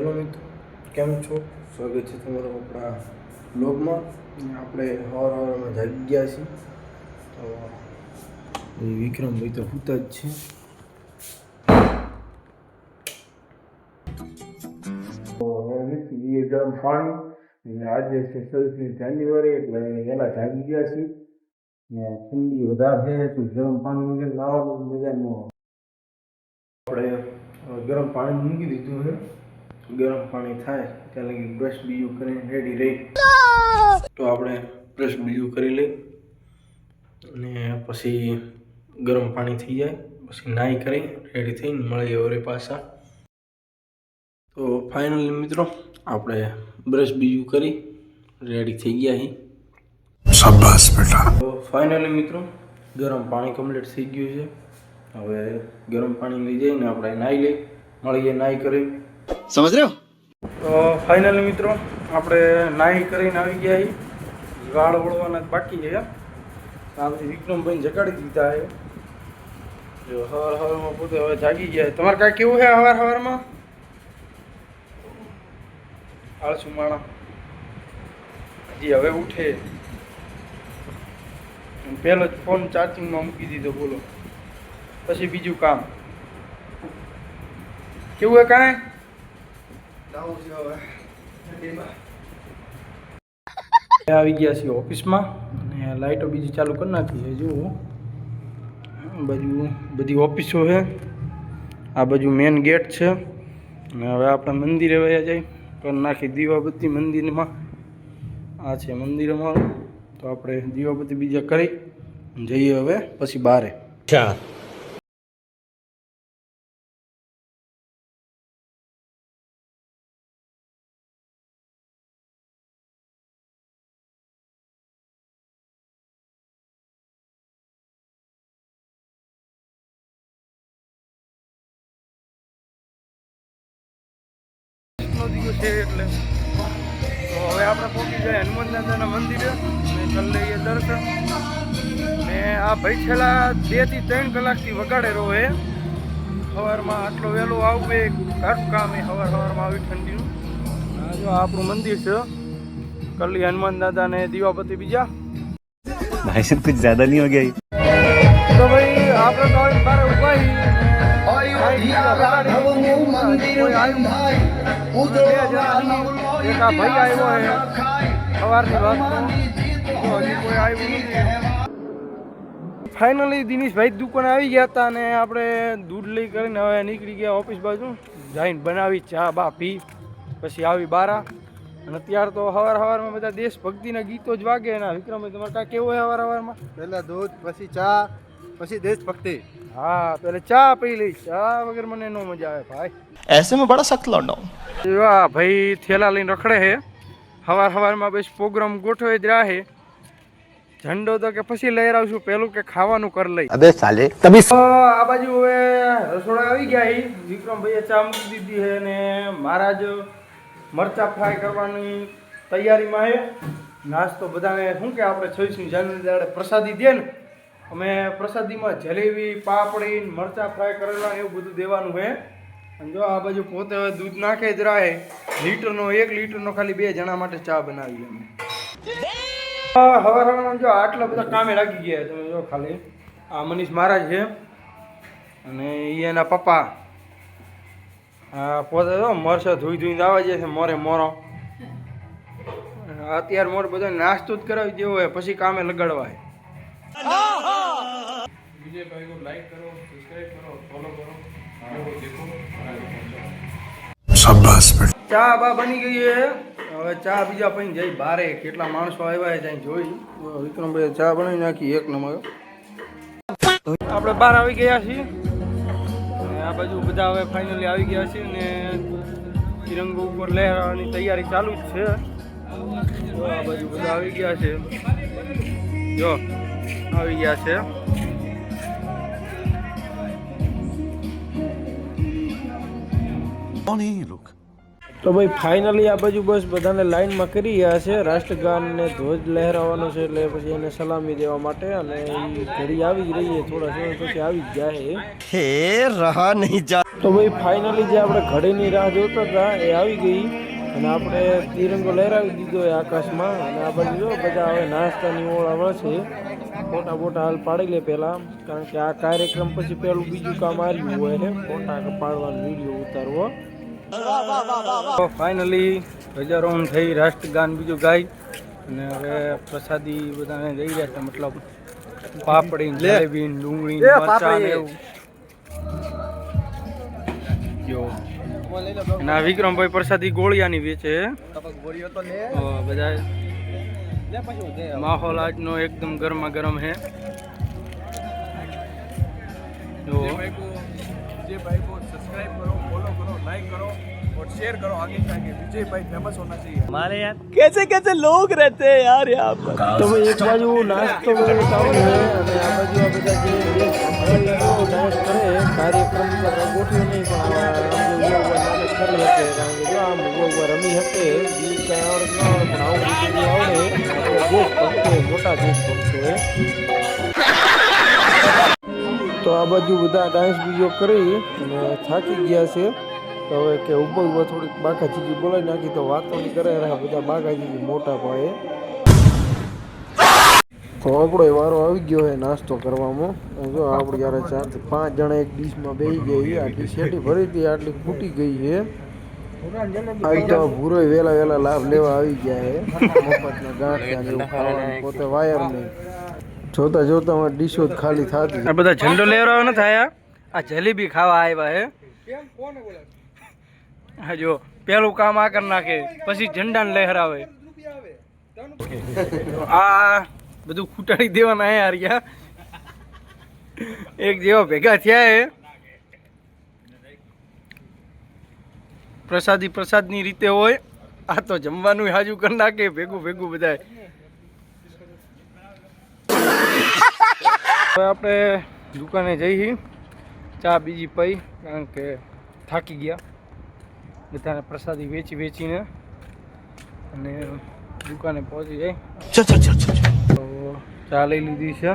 Hello મિત્રો, કેમ છો? સ્વાગત છે તમારું આપણા બ્લોગમાં. આપણે સવારમાં જાગી ગયા છીએ તો વિક્રમભાઈ તો સૂતા જ છે. તો ગરમ પાણી આજે છે 26 જાન્યુઆરી એટલે એના જાગી ગયા છીએ ને ઠંડી વધારે છે તો ગરમ પાણી વગર લાવવાનું મજા ન આવે. આપણે ગરમ પાણી મૂકી દીધું છે. ગરમ પાણી થાય ત્યાં લગી બ્રશ બીજું કરીને રેડી રહી તો આપણે બ્રશ બીજું કરી લઈ અને પછી ગરમ પાણી થઈ જાય પછી નાહી કરી રેડી થઈને મળીએ વળી પાછા. તો ફાઇનલી મિત્રો આપણે બ્રશ બીજું કરી રેડી થઈ ગયા છીએ. શાબાશ બેટા. તો ફાઇનલી મિત્રો ગરમ પાણી કમ્પ્લીટ થઈ ગયું છે. હવે ગરમ પાણી લઈ જઈને આપણે નાહી લઈ મળીએ નાહી કરી. સમજ રહ્યો? તો ફાઇનલી મિત્રો આપણે નાહી કરીને આવી ગયા છીએ. વાળ વળવાના બાકી છે. આપણે વિક્રમભાઈને જગાડી દીધા છે. જો સવારમાં પોતે હવે જાગી ગયા. તમારે કાંઈ કેવું છે સવારમાં? આળસુ માણા હજી હવે ઉઠે. પહેલો જ ફોન ચાર્જિંગમાં મૂકી દીધો. બોલો પછી બીજું કામ કેવું હે? કાંઈ આવી ગયા છીએ ઓફિસમાં અને લાઇટો બીજી ચાલુ કરી નાખી છે. જુઓ બાજુ બધી ઓફિસો છે. આ બાજુ મેન ગેટ છે અને હવે આપણે મંદિરે વયા જઈ કરી નાખી દીવાબત્તી મંદિરમાં. આ છે મંદિર અમારું. તો આપણે દીવાબત્તી બીજા કરી જઈએ હવે પછી બારે. દિવસ છે એટલે તો હવે આપણે પહોંચી જાય હનુમાન દાદાના મંદિરે અને કરી લઈએ દર્શન. ને આ ભાઈ છેલ્લા 2 થી 3 કલાકથી વગાડે રહે. સવારમાં આટલો વહેલો આવવું એ ઘણું કામ એ સવારમાં આવી ઠંડીનું. જો આપણું મંદિર છે. કરી લઈએ હનુમાન દાદા ને દીવાબત્તી બીજા. भाई साहब कुछ ज्यादा नहीं हो गया? તો ભાઈ આપણે તો બારે ઉભા એક આ ભાઈ આવ્યો છે સવારની વાત. કોઈ આવ્યું નથી. ફાઇનલી દિનેશભાઈ દુકાને આવી ગયા હતા અને આપણે દૂધ લઈ કરીને હવે નીકળી ગયા ઓફિસ બાજુ. જઈને બનાવી ચા બા પી પછી આવી બારા. અને અત્યારે તો સવારમાં બધા દેશભક્તિના ગીતો જ વાગે. એના વિક્રમભાઈ તમારે કાંઈ કેવું હોય સવારમાં? પહેલા દૂધ પછી ચા પછી દેશભક્તિ. હા પહેલે ચા પી લઈ. ચા વગર મને નો મજા આવે ભાઈ. ऐसे में बड़ा सख्त लौंडा हूं. વાહ ભાઈ થેલા લઈને રખડે છે. સવારમાં બસ પ્રોગ્રામ ગોઠવે જ રહે. ઝંડો તો કે પછી લહેરાવશું, પેલું કે ખાવાનું કર લઈ. अबे साले तभी આ બાજુ હવે રસોડા આવી ગયા. વિક્રમભાઈએ ચા મૂકી દીધી છે ને મહારાજ મરચા ફ્રાય કરવાની તૈયારીમાં છે. નાસ્તો બધાને શું કે આપણે 26મી જાન્યુઆરી દાડે પ્રસાદી દે ને, અમે પ્રસાદીમાં જલેબી પાપડી મરચા ફ્રાય કરેલા એવું બધું દેવાનું છે. અને જો આ બાજુ પોતે હવે દૂધ નાખે જ રહે. 1 લીટરનો ખાલી 2 જણા માટે ચા બનાવી અમે. સવારમાં જો આટલા બધા કામે લાગી ગયા. તમે જો ખાલી આ મનીષ મહારાજ છે અને એના પપ્પા. હા પોતે તો મરસા ધોઈને આવે છે મોરે મોરો. અત્યારે મોર બધા નાસ્તો જ કરાવી દેવો હોય પછી કામે લગાડવા. વિજયભાઈ કો લાઈક કરો, સબસ્ક્રાઇબ કરો, ફોલો કરો. શાબાશ. ચા બા બની ગઈ છે. હવે ચા બીજા પીને જઈ બારે. કેટલા માણસો આવ્યા છે ત્યાં જોઈ. વિક્રમભાઈ ચા બનાવી નાખી 1 નંબર. આપણે બહાર આવી ગયા છીએ. આ બાજુ બધા હવે ફાઇનલી આવી ગયા છે ને તિરંગો ઉપર લહેરાવાની તૈયારી ચાલુ જ છે. જો આ બાજુ બધા આવી ગયા છે. જો આવી ગયા છે. कौन है ये लोग? તો ભાઈ ફાઇનલી આ બાજુ બસ બધાને લાઈનમાં કરી રહ્યા છે. રાષ્ટ્રગાન ને ધ્વજ લહેરાવાનો છે એટલે પછી એને સલામી દેવા માટે, અને એ ઘડી આવી જ રહી છે, થોડા સમય પછી આવી જ જાય. हे रहा नहीं जा. તો ભાઈ ફાઇનલી જે આપણે ઘડીની રાહ જોતા હતા એ આવી ગઈ, અને આપણે તિરંગો લહેરાવી દીધો એ આકાશમાં. અને આ બાજુ જો બધા હવે નાસ્તાની ઓળા વળશે. ફોટા બોટા હાલ પાડી લે પહેલા, કારણ કે આ કાર્યક્રમ પછી પેલું બીજું કામ આવ્યું હોય છે, ફોટા પાડવાનો, વિડીયો ઉતારવો. ફાઇનલી ધ્વજારોહણ થઈ, રાષ્ટ્રગાન બીજું ગાય, અને હવે પ્રસાદી બધાને દઈ રહ્યા છે, મતલબ પાપડી, જલેબી, ડુંગળી, મરચાં ને એવું. જો અને આ વિક્રમભાઈ પ્રસાદી ગોળિયાની વેચે બધા. માહોલ આજનો એકદમ ગરમા ગરમ है. जो भाई को सब्सक्राइब करो, फॉलो करो, लाइक करो और शेयर करो. आगे जाके विजय भाई फेमस होना चाहिए हमारे यार. कैसे कैसे लोग रहते हैं यार यहाँ पर. तो भाई एक बाजू नाश्तो चालू है, અને આ બાજુ આ બધા જે ડાયટ કરે કાર્યક્રમ ગોઠવ્યો નહીં, પણ નાટક કરી શકે, કારણ કે જો આમ રમી શકે બી કઈ આવડત ન આવડે, પણ આવું બધું આવડે. મોટા દેશ ભક્તો. તો આ બાજુ બધા ડાન્સ બીજો કરી અને થાકી ગયા છે. તો હવે કે ઉભો થોડીક બાકાજીજી બોલાવી નાખી તો વાતો નહીં કરે બધા બાકાજીજી મોટા પાયે. તો આપણો વારો આવી ગયો છે નાસ્તો કરવામાં. જો આપણે યાર 4 થી 5 જણા એક ડીશમાં બેસી ગઈ. આટલી શેટી ભરી હતી, આટલી ફૂટી ગઈ છે. આજ તો ભૂરો વેલા લાભ લેવા આવી ગયા છે. મફતના ગાંઠિયા ને એવું ખાવાનું, પોતે વાયર નહીં. જોતા જોતા અમારી ડીશો જ ખાલી થતી. આ બધા ઝંડો લેવડાવવા ન થયા, આ જલેબી ખાવા આવ્યા હે. હા જો પેલું કામ આ કરી નાખે, પછી ઝંડાને લહેરાવે. આ બધું ખૂટાડી દેવાના હે યાર. એક જેવા ભેગા થયા હે. પ્રસાદની રીતે હોય, આ તો જમવાનું હાજુ કરી નાખે ભેગું બધા. હવે આપણે દુકાને જઈ ચા બીજી પી, કારણ કે થાકી ગયા બધાને પ્રસાદી વેચીને, અને દુકાને પહોંચી જાય. તો ચા લઈ લીધી છે,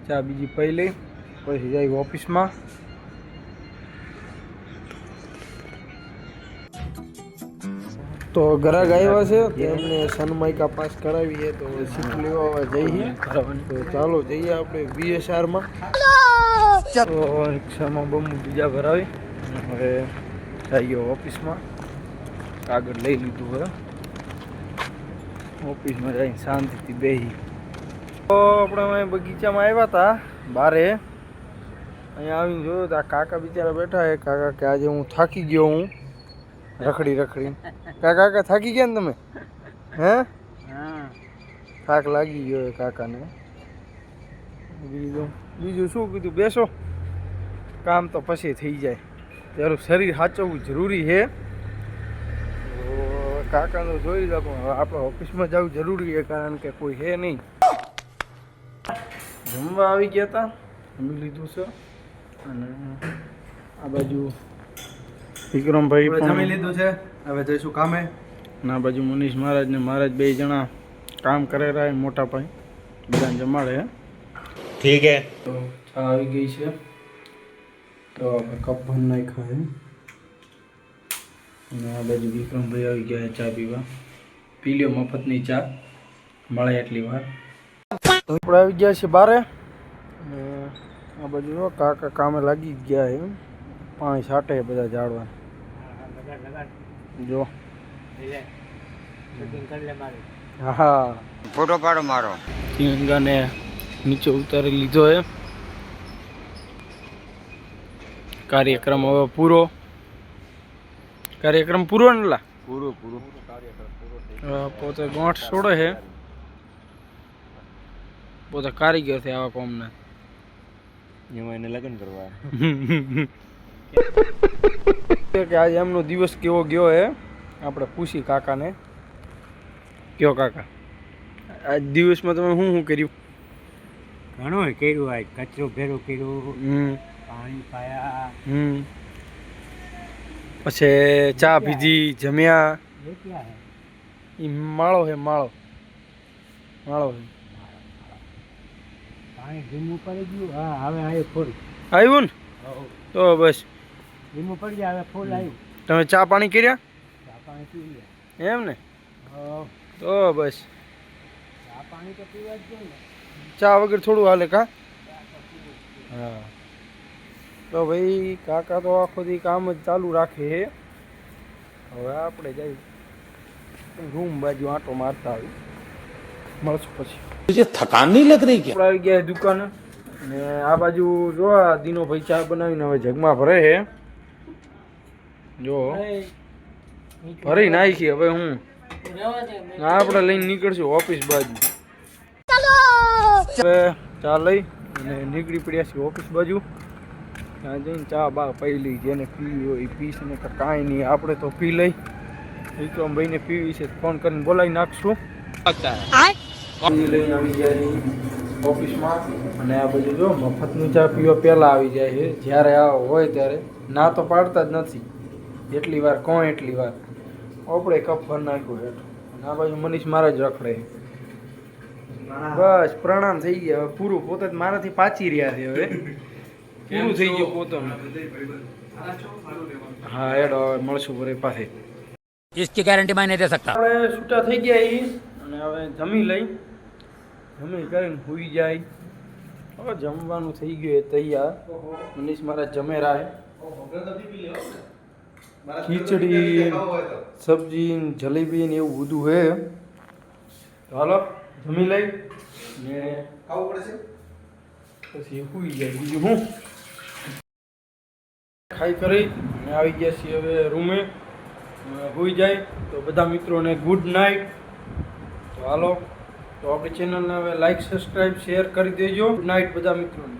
ચા બીજી પી લઈ પછી જાય ઓફિસમાં. તો ગ્રાહક આવ્યા છે, તેમને સનમાઇકા પાસ કરાવી છે, તો સીટ લેવા જઈએ. તો ચાલો જઈએ આપણે BSRમાં. તો રિક્ષામાં બમુ બીજા ભરાવી હવે જઈએ ઓફિસમાં. કાગળ લઈ લીધું હવે, ઓફિસમાં જઈને શાંતિથી બેસી. તો આપણે અમે બગીચામાં આવ્યા હતા બારે. અહીંયા આવીને જોયું તો આ કાકા બિચારા બેઠા છે. કાકા કે આજે હું થાકી ગયો, હું રખડી. કાકા થાકી ગયા ને તમે? હે થાક લાગી ગયો કાકાને. બીજું શું કીધું, બેસો, કામ તો પછી થઈ જાય, તારું શરીર સાચવવું જરૂરી છે. કાકાનું જોઈ લો, પણ આપણે ઓફિસમાં જવું જરૂરી છે, કારણ કે કોઈ છે નહીં. જમવા આવી ગયા હતા, જમી લીધું છે. અને આ બાજુ વિક્રમભાઈ જમી લીધું છે, હવે જઈશું કામે. ના બાજુ મનીષ મહારાજ ને મહારાજ 2 જણા કામ કરે રહ્યા, મોટા ભાઈ બધાને જમાડે. ठीक है. તો ચા આવી ગઈ છે, તો આપણે કપ ભરી નાખ્યા છે. અને આ બાજુ વિક્રમભાઈ આવી ગયા ચા પીવા. પી લ્યો મફતની ચા, મળે એટલી વાર. તો આપણે આવી ગયા છે બારે. અને આ બાજુ જો કાકા કામે લાગી ગયા છે, પાણી છાંટે બધા ઝાડવા. જો હા फोटो पाड़ो मारो. તિરંગાને નીચે ઉતારી લીધો છે. કાર્યક્રમ હવે પૂરો ને લા પૂરું પોતે ગોઠ છોડે છે, પોતે કારીગર છે આવા કોમને. એને લગ્ન કરવા કે આજે એમનો દિવસ કેવો ગયો હે આપણે પૂછી કાકાને. કયો કાકા, આજ દિવસમાં તમે શું કર્યું? ઘણું કર્યું, આજ કચરો ભેરો કર્યો, પાણી પાયા, પછી ચા પીધી, જમ્યા. ये क्या है? ઈ માળો હે માળો હે. પાણી ધીમું પડી ગયું. હા હવે આવ્યું ફૂલ. આવ્યું ને તો બસ. ધીમું પડી ગયા હવે ફૂલ આવ્યું. તમે ચા પાણી કર્યા ચા પાણી પી લે. એમ ને હા, તો બસ. ચા પાણી તો પીવા જ જોઈએ ને. ચા વગર થોડું હાલે કા? હા. તો ભાઈ કાકા તો આખો દી કામ જ ચાલુ રાખે છે. હવે આપણે જઈ રૂમ બાજુ આંટો મારતા આવી. મળશું પછી. तुझे थकान नहीं लग रही क्या? આપણે આવી ગયા દુકાને ને આ બાજુ જો આ દીનો ભાઈ ચા બનાવીને હવે જગમાં ભરે છે. જો ભરી નાખી. હવે હું આપણે લઈને નીકળશું ઓફિસ બાજુ. હવે ચા લઈ અને નીકળી પડ્યા છીએ ઓફિસ બાજુ. ત્યાં જઈને ચા બા પી લઈ. જેને પીવી હોય એ પીશ ને કાંઈ નહીં. આપણે તો પી લઈ. વિક્રમભાઈને પીવી છે ફોન કરીને બોલાવી નાખશું. પી લઈને આવી જાય ઓફિસમાં. અને આ બધું જો મફતનું ચા પીવા પહેલાં આવી જાય છે. જ્યારે આ હોય ત્યારે ના તો પાડતા જ નથી. એટલી વાર કોણ એટલી વાર આપણે કપ ભર નાખ્યું હેઠું. અને આ બાજુ મનીષ મારા જ રખડે. બસ પ્રણામ થઈ ગયા. હવે પૂરું. પોતે જ મારાથી પાછી રહ્યા છે. હવે પૂરું થઈ ગયું પોતાનું. હા એડો હવે મળશું ભરે પાસે. इसकी गारंटी मैं नहीं दे सकता. આપણે છૂટા થઈ ગયા ઈ અને હવે જમી લઈ. જમી કરીને સુઈ જાય. હવે જમવાનું થઈ ગયું એ તૈયાર. મનીષ મારા જમેરા હે. ખીચડી, સબ્જી, જલેબી ને એવું બધું હે. તો હાલો જમી લઈ ને પછી સુઈ જાય. બીજું હું ખાઈ કરી અને આવી ગયા છીએ હવે રૂમે. સુઈ જાય તો બધા મિત્રોને ગુડ નાઇટ. તો હાલો તો આપણી ચેનલને હવે લાઈક, સબસ્ક્રાઈબ, શેર કરી દેજો. ગુડ નાઇટ બધા મિત્રોને.